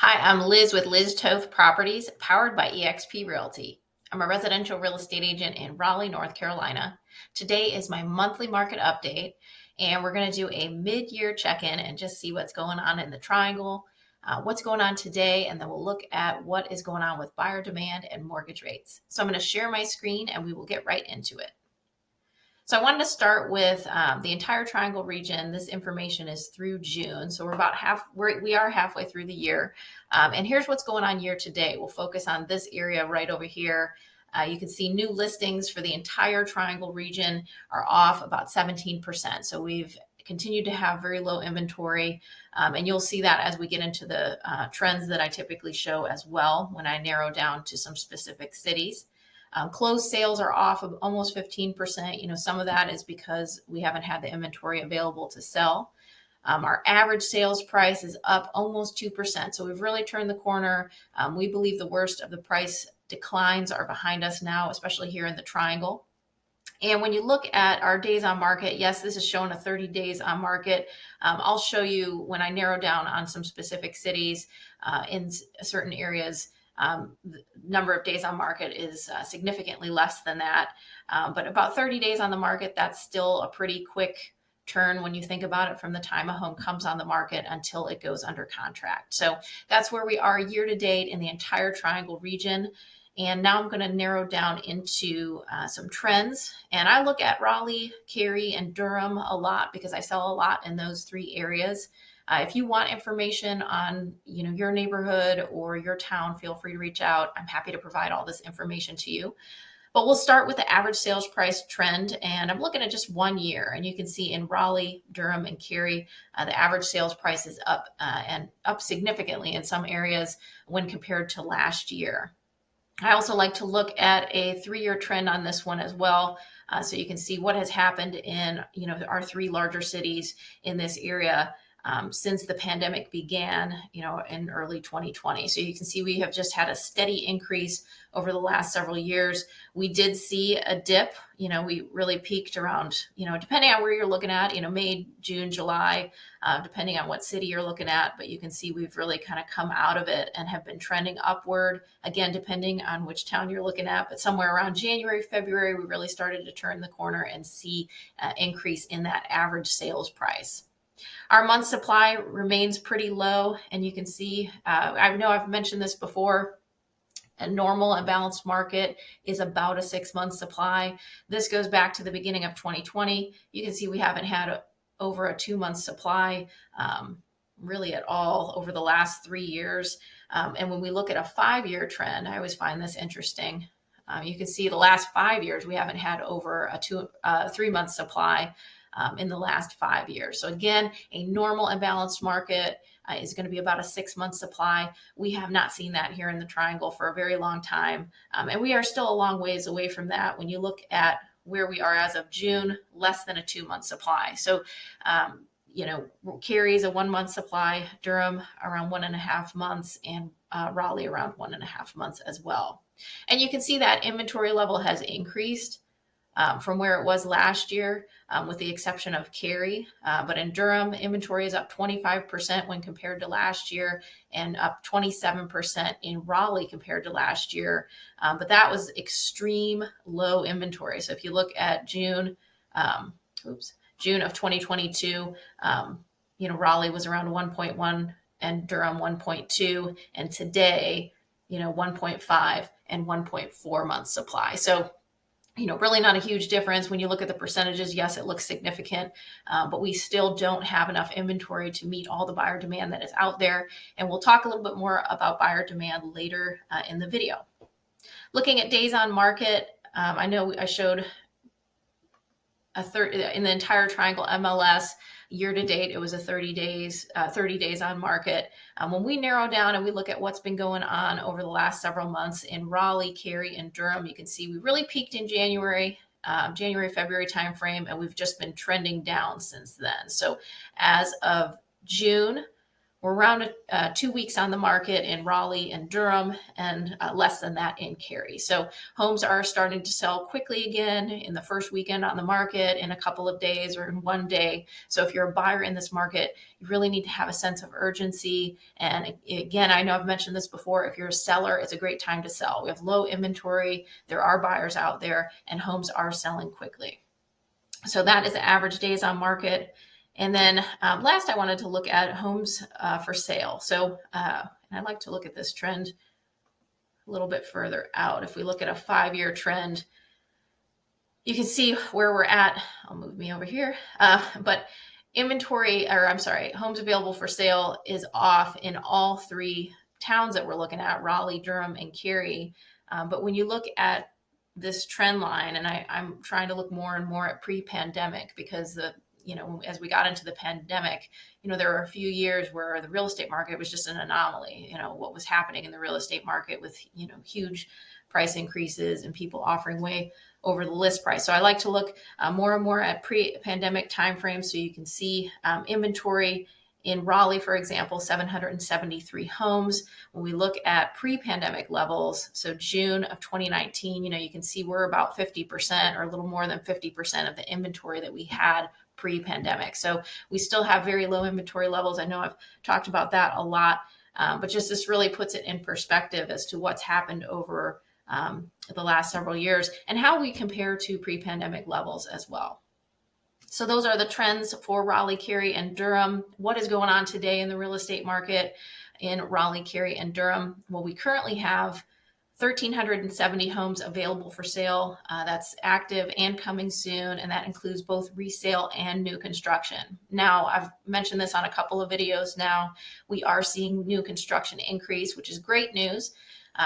Hi, I'm Liz with Toth Properties, powered by EXP Realty. I'm a residential real estate agent in Raleigh, North Carolina. Today is my monthly market update, and we're going to do a mid-year check-in and just see what's going on in the triangle, what's going on today, and then we'll look at what is going on with buyer demand and mortgage rates. So I'm going to share my screen, and we will get right into it. So I wanted to start with the entire triangle region. This information is through June. So we are halfway through the year. And here's what's going on year to date. We'll focus on this area right over here. You can see new listings for the entire triangle region are off about 17%. So we've continued to have very low inventory. And you'll see that as we get into the trends that I typically show as well when I narrow down to some specific cities. Closed sales are off of almost 15%. Some of that is because we haven't had the inventory available to sell. Our average sales price is up almost 2%. So we've really turned the corner. We believe the worst of the price declines are behind us now, especially here in the triangle. And when you look at our days on market, yes, this is showing a 30 days on market. I'll show you when I narrow down on some specific cities in certain areas. The number of days on market is significantly less than that. But about 30 days on the market, that's still a pretty quick turn when you think about it from the time a home comes on the market until it goes under contract. So that's where we are year to date in the entire triangle region. And now I'm going to narrow down into some trends. And I look at Raleigh, Cary, and Durham a lot because I sell a lot in those three areas. If you want information on, your neighborhood or your town, feel free to reach out. I'm happy to provide all this information to you. But we'll start with the average sales price trend, and I'm looking at just 1 year. And you can see in Raleigh, Durham, and Cary, the average sales price is up and up significantly in some areas when compared to last year. I also like to look at a 3-year trend on this one as well, so you can see what has happened in our three larger cities in this area. Since the pandemic began, in early 2020. So you can see we have just had a steady increase over the last several years. We did see a dip, we really peaked around, depending on where you're looking at, May, June, July, depending on what city you're looking at. But you can see we've really kind of come out of it and have been trending upward, again, depending on which town you're looking at. But somewhere around January, February, we really started to turn the corner and see an increase in that average sales price. Our month supply remains pretty low, and you can see, I know I've mentioned this before, a normal and balanced market is about a 6-month supply. This goes back to the beginning of 2020. You can see we haven't had over a 2-month supply really at all over the last 3 years. And when we look at a 5-year trend, I always find this interesting. You can see the last 5 years, we haven't had over a 3-month supply in the last 5 years. So again, a normal and balanced market is going to be about a 6-month supply. We have not seen that here in the triangle for a very long time. And we are still a long ways away from that. When you look at where we are as of June, less than a 2-month supply. So, Cary is a 1-month supply, Durham around 1.5 months, and Raleigh around 1.5 months as well. And you can see that inventory level has increased from where it was last year, with the exception of Cary. But in Durham, inventory is up 25% when compared to last year, and up 27% in Raleigh compared to last year. But that was extreme low inventory. So if you look at June of 2022, Raleigh was around 1.1 and Durham 1.2, and today, 1.5 and 1.4 months supply. So really not a huge difference. When you look at the percentages, yes, it looks significant, but we still don't have enough inventory to meet all the buyer demand that is out there. And we'll talk a little bit more about buyer demand later in the video. Looking at days on market, I know I showed in the entire triangle MLS year to date, it was a 30 days on market. When we narrow down and we look at what's been going on over the last several months in Raleigh, Cary, and Durham, you can see we really peaked in January, February timeframe, and we've just been trending down since then. So as of June, We're around 2 weeks on the market in Raleigh and Durham, and less than that in Cary. So homes are starting to sell quickly again in the first weekend on the market, in a couple of days or in one day. So if you're a buyer in this market, you really need to have a sense of urgency. And again, I know I've mentioned this before, if you're a seller, it's a great time to sell. We have low inventory, there are buyers out there, and homes are selling quickly. So that is the average days on market. And then last, I wanted to look at homes for sale. So and I like to look at this trend a little bit further out. If we look at a 5-year trend, you can see where we're at. I'll move me over here. But homes available for sale is off in all 3 towns that we're looking at, Raleigh, Durham, and Cary. But when you look at this trend line, and I'm trying to look more and more at pre-pandemic, because as we got into the pandemic, there were a few years where the real estate market was just an anomaly. What was happening in the real estate market with, huge price increases and people offering way over the list price. So I like to look more and more at pre-pandemic timeframes, so you can see inventory in Raleigh, for example, 773 homes. When we look at pre-pandemic levels, so June of 2019, you can see we're about 50% or a little more than 50% of the inventory that we had pre-pandemic. So we still have very low inventory levels. I know I've talked about that a lot, but just this really puts it in perspective as to what's happened over the last several years and how we compare to pre-pandemic levels as well. So those are the trends for Raleigh, Cary, and Durham. What is going on today in the real estate market in Raleigh, Cary, and Durham? Well, we currently have 1,370 homes available for sale. That's active and coming soon, and that includes both resale and new construction. Now, I've mentioned this on a couple of videos now. We are seeing new construction increase, which is great news.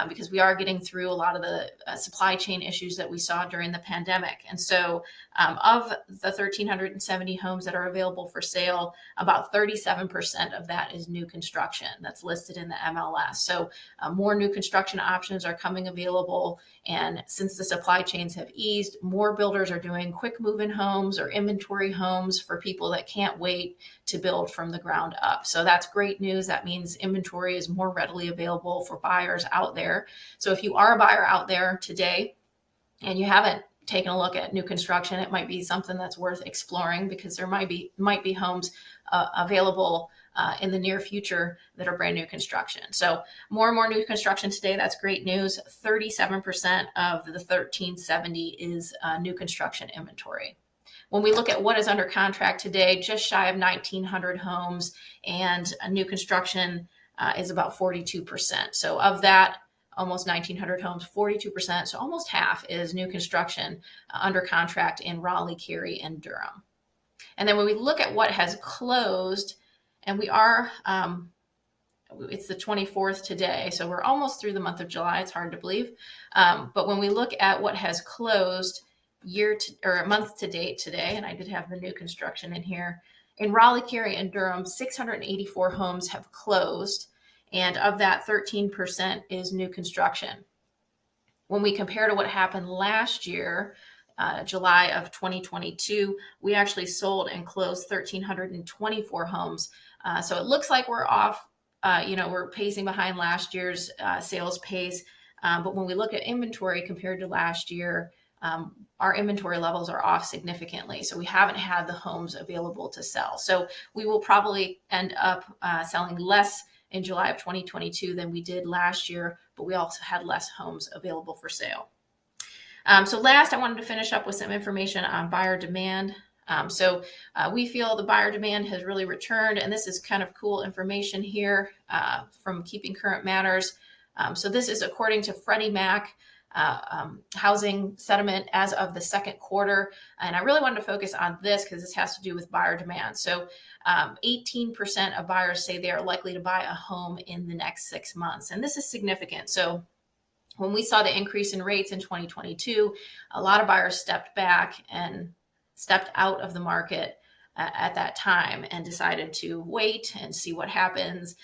Because we are getting through a lot of the supply chain issues that we saw during the pandemic. And so of the 1,370 homes that are available for sale, about 37% of that is new construction that's listed in the MLS. So more new construction options are coming available. And since the supply chains have eased, more builders are doing quick move-in homes or inventory homes for people that can't wait to build from the ground up. So that's great news. That means inventory is more readily available for buyers out there. So if you are a buyer out there today and you haven't taken a look at new construction, it might be something that's worth exploring, because there might be homes available in the near future that are brand new construction. So more and more new construction today. That's great news. 37% of the 1,370 is new construction inventory. When we look at what is under contract today, just shy of 1,900 homes, and new construction is about 42%. So of that, almost 1,900 homes, 42%, so almost half is new construction under contract in Raleigh, Cary, and Durham. And then when we look at what has closed, and we are, it's the 24th today, so we're almost through the month of July. It's hard to believe. But when we look at what has closed month to date today, and I did have the new construction in here, in Raleigh, Cary, and Durham, 684 homes have closed, and of that, 13% is new construction. When we compare to what happened last year, July of 2022, we actually sold and closed 1,324 homes. So it looks like we're off, we're pacing behind last year's sales pace. But when we look at inventory compared to last year, our inventory levels are off significantly. So we haven't had the homes available to sell. So we will probably end up selling less in July of 2022 than we did last year, but we also had less homes available for sale. So last, I wanted to finish up with some information on buyer demand. So we feel the buyer demand has really returned, and this is kind of cool information here from Keeping Current Matters. So this is according to Freddie Mac housing sentiment as of the second quarter. And I really wanted to focus on this because this has to do with buyer demand. So 18% of buyers say they are likely to buy a home in the next 6 months. And this is significant. So when we saw the increase in rates in 2022, a lot of buyers stepped back and stepped out of the market at that time and decided to wait and see what happens.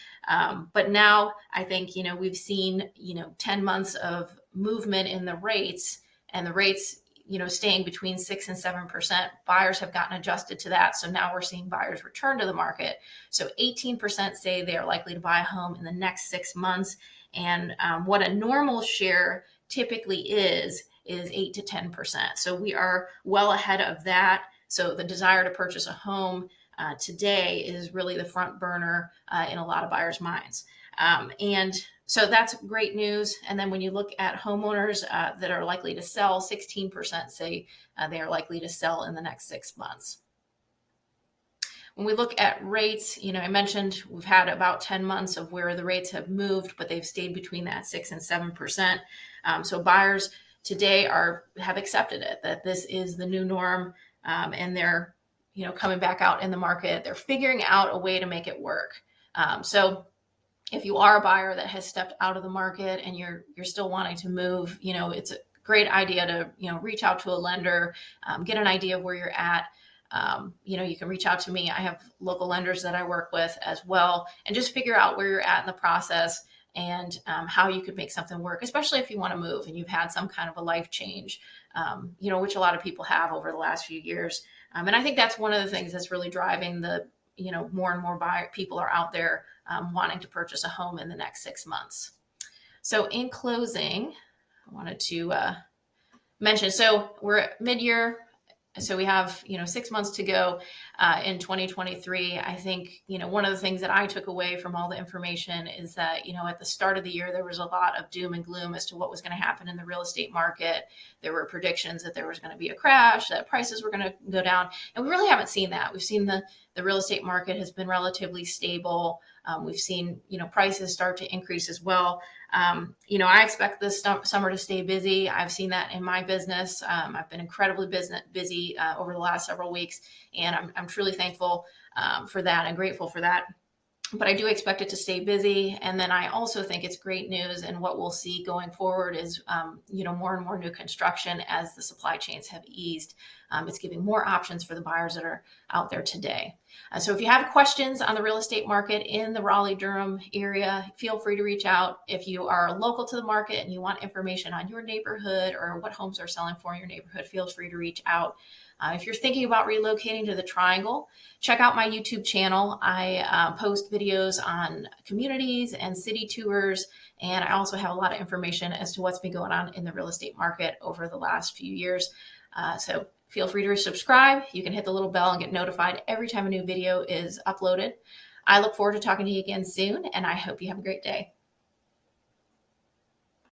But now I think, we've seen, 10 months of movement in the rates, and the rates staying between 6 and 7%. Buyers have gotten adjusted to that. So now we're seeing buyers return to the market. So 18% say they are likely to buy a home in the next 6 months. And what a normal share typically is 8 to 10%. So we are well ahead of that. So the desire to purchase a home today is really the front burner in a lot of buyers' minds. And so that's great news. And then when you look at homeowners that are likely to sell, 16% say they are likely to sell in the next 6 months. When we look at rates, I mentioned we've had about 10 months of where the rates have moved, but they've stayed between that 6 and 7%. So buyers today have accepted it, that this is the new norm, and they're coming back out in the market. They're figuring out a way to make it work. So if you are a buyer that has stepped out of the market and you're still wanting to move, it's a great idea to reach out to a lender, get an idea of where you're at. You can reach out to me. I have local lenders that I work with as well, and just figure out where you're at in the process and how you could make something work, especially if you want to move and you've had some kind of a life change, which a lot of people have over the last few years. And I think that's one of the things that's really driving the, more and more people are out there wanting to purchase a home in the next 6 months. So in closing, I wanted to mention, so we're at mid-year. So we have, 6 months to go in 2023. I think, one of the things that I took away from all the information is that, at the start of the year, there was a lot of doom and gloom as to what was going to happen in the real estate market. There were predictions that there was going to be a crash, that prices were going to go down. And we really haven't seen that. We've seen the real estate market has been relatively stable. We've seen, prices start to increase as well. I expect this summer to stay busy. I've seen that in my business. I've been incredibly busy over the last several weeks, and I'm truly thankful for that and grateful for that. But I do expect it to stay busy. And then I also think it's great news. And what we'll see going forward is, more and more new construction as the supply chains have eased. It's giving more options for the buyers that are out there today. So if you have questions on the real estate market in the Raleigh-Durham area, feel free to reach out. If you are local to the market and you want information on your neighborhood or what homes are selling for in your neighborhood, feel free to reach out. If you're thinking about relocating to the Triangle, check out my YouTube channel. I post videos on communities and city tours, and I also have a lot of information as to what's been going on in the real estate market over the last few years. So feel free to subscribe. You can hit the little bell and get notified every time a new video is uploaded. I look forward to talking to you again soon, and I hope you have a great day.